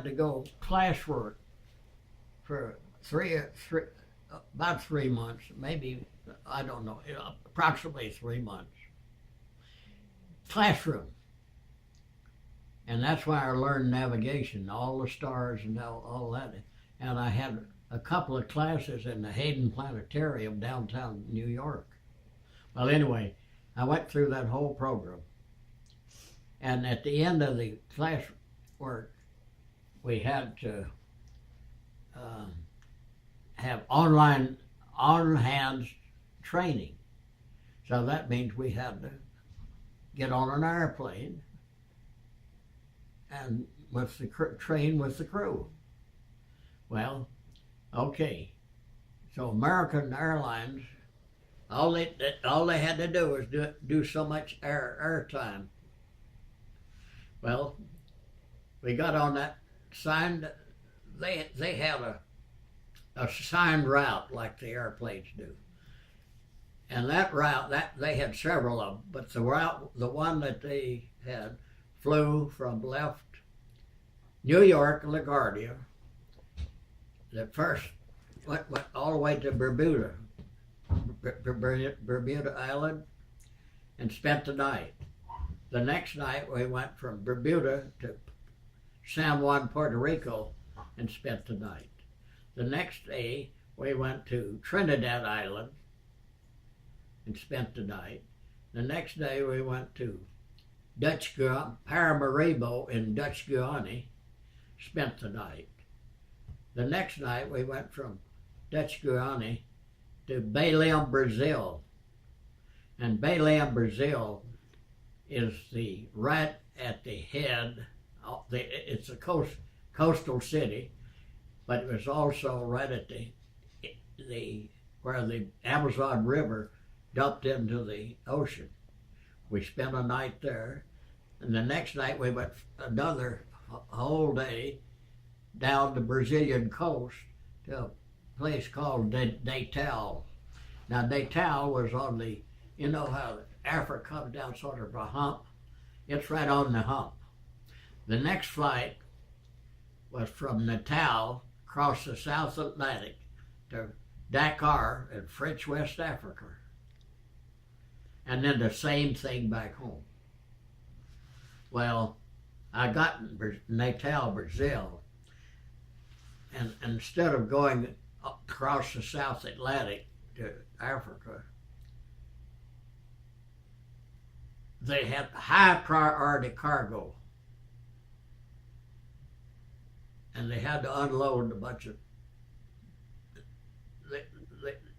to go classwork for about 3 months, maybe, I don't know, approximately 3 months. Classroom. And that's why I learned navigation, all the stars and all that. And I had a couple of classes in the Hayden Planetarium downtown New York. Well, anyway, I went through that whole program. And at the end of the class work, we had to have online, on-hands training. So that means we had to get on an airplane and train with the crew. Well, okay. So American Airlines, all they had to do was do so much air time. Well, we got on that signed. They had a signed route like the airplanes do, and that route they had several of them. But the one that they had flew from left New York LaGuardia. The first went all the way to Bermuda Island, and spent the night. The next night we went from Bermuda to San Juan, Puerto Rico, and spent the night. The next day we went to Trinidad Island and spent the night. The next day we went to Paramaribo in Dutch Guiana, spent the night. The next night we went from Dutch Guiana to Belém, Brazil. And Belém, Brazil is right at the head. It's a coastal city, but it was also right at where the Amazon River dumped into the ocean. We spent a night there, and the next night we went another whole day down the Brazilian coast to a place called Natal. Now Natal was on the, you know how Africa comes down sort of a hump? It's right on the hump. The next flight was from Natal across the South Atlantic to Dakar in French West Africa. And then the same thing back home. Well, I got in Natal, Brazil, and instead of going across the South Atlantic to Africa, they had high priority cargo. And they had to unload a bunch of,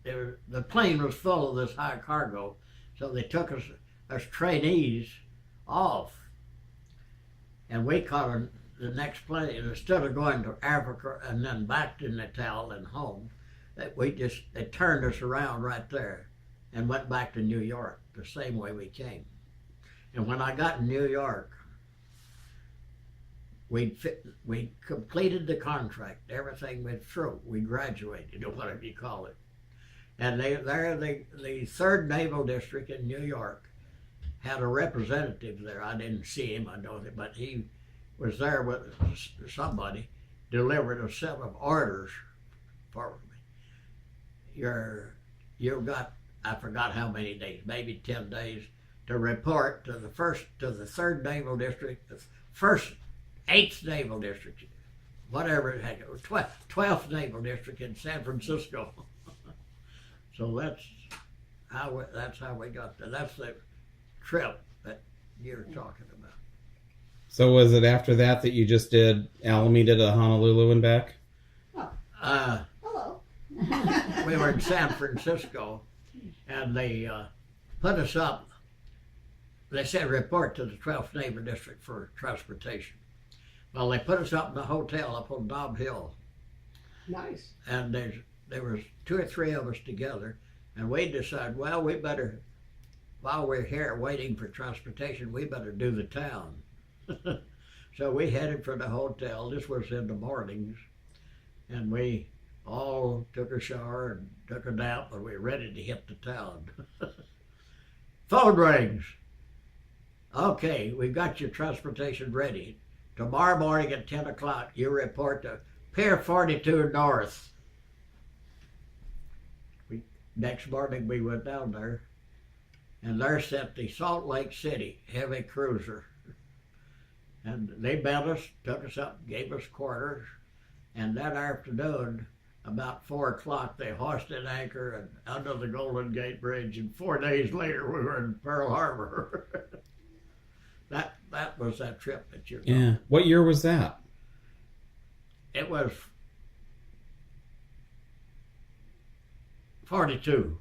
the plane was full of this high cargo, so they took us as trainees off. And we caught the next plane. Instead of going to Africa and then back to Natal and home, they turned us around right there and went back to New York the same way we came. And when I got in New York, we completed the contract. Everything went through. We graduated, or whatever you call it. And the 3rd Naval District in New York had a representative there. I didn't see him, I know that, but he was there with somebody, delivered a set of orders for me. You've got, I forgot how many days, maybe 10 days, to report to the 3rd Naval District, the 8th Naval District, whatever it had, 12th Naval District in San Francisco. So that's how we got there. That's the trip that you're talking about. So was it after that you just did Alameda to Honolulu and back? Hello. We were in San Francisco, and they put us up. They said report to the 12th Naval District for transportation. Well, they put us up in a hotel up on Nob Hill. Nice. And there was 2 or 3 of us together, and we decided, well, we better, while we're here waiting for transportation, we better do the town. So we headed for the hotel. This was in the mornings, and we all took a shower and took a nap, and we were ready to hit the town. Phone rings. Okay, we've got your transportation ready. tomorrow morning at 10 o'clock, you report to Pier 42 North. Next morning we went down there, and there sat the Salt Lake City heavy cruiser. And they met us, took us up, gave us quarters, and that afternoon, about 4 o'clock, they hoisted anchor and under the Golden Gate Bridge, and 4 days later we were in Pearl Harbor. that was that trip that you're Yeah. What year was that? It was 42.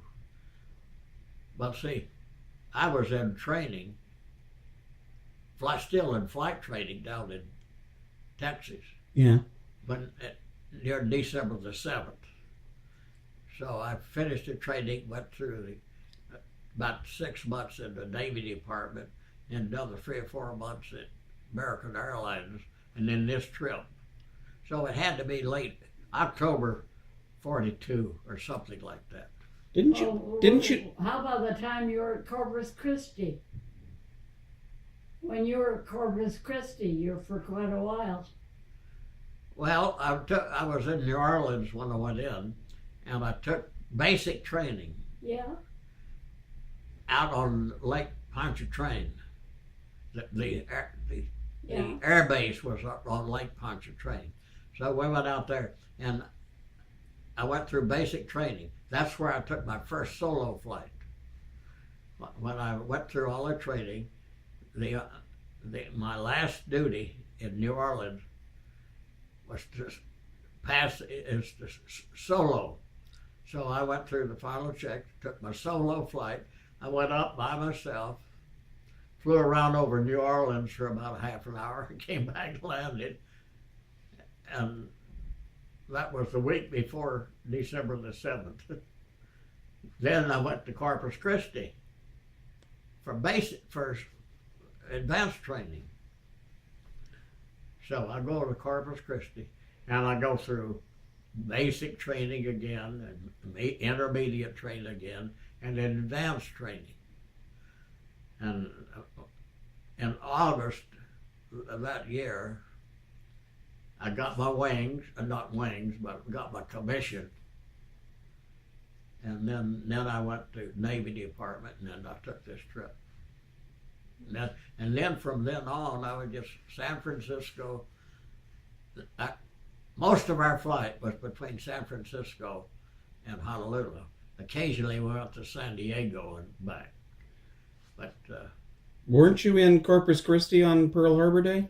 But see, I was in training, still in flight training down in Texas, Yeah. near December the 7th. So I finished the training, went through about 6 months in the Navy Department, and another 3 or 4 months at American Airlines, and then this trip. So it had to be late October 42 or something like that. Didn't you? How about the time you were at Corpus Christi? When you were at Corpus Christi, you were for quite a while. Well, I was in New Orleans when I went in, and I took basic training Yeah. out on Lake Pontchartrain. The Yeah. air base was up on Lake Pontchartrain. So we went out there, and I went through basic training. That's where I took my first solo flight. When I went through all the training, my last duty in New Orleans was to solo. So I went through the final check, took my solo flight. I went up by myself, flew around over New Orleans for about a half an hour, and came back, landed, and that was the week before December the 7th. Then I went to Corpus Christi for advanced training. So I go to Corpus Christi, and I go through basic training again, and intermediate training again, and then advanced training. And in August of that year, I got my not wings, but got my commission. And then I went to Navy Department, and then I took this trip. And then from then on, I was just San Francisco. Most of our flight was between San Francisco and Honolulu. Occasionally we went to San Diego and back. But Weren't you in Corpus Christi on Pearl Harbor Day?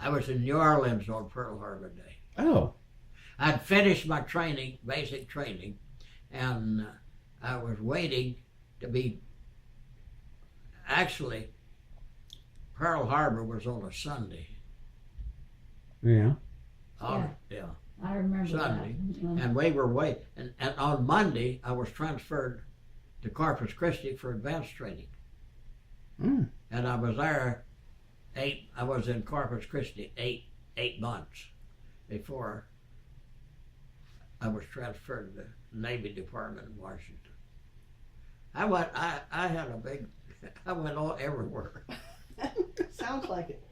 I was in New Orleans on Pearl Harbor Day. Oh. I'd finished my training, basic training, and I was waiting to be. Actually, Pearl Harbor was on a Sunday. Yeah. Yeah. I remember Sunday. that. And we were waiting. And on Monday, I was transferred to Corpus Christi for advanced training. Mm. And I was there I was in Corpus Christi eight months before I was transferred to the Navy Department in Washington. I went all everywhere. Sounds like it.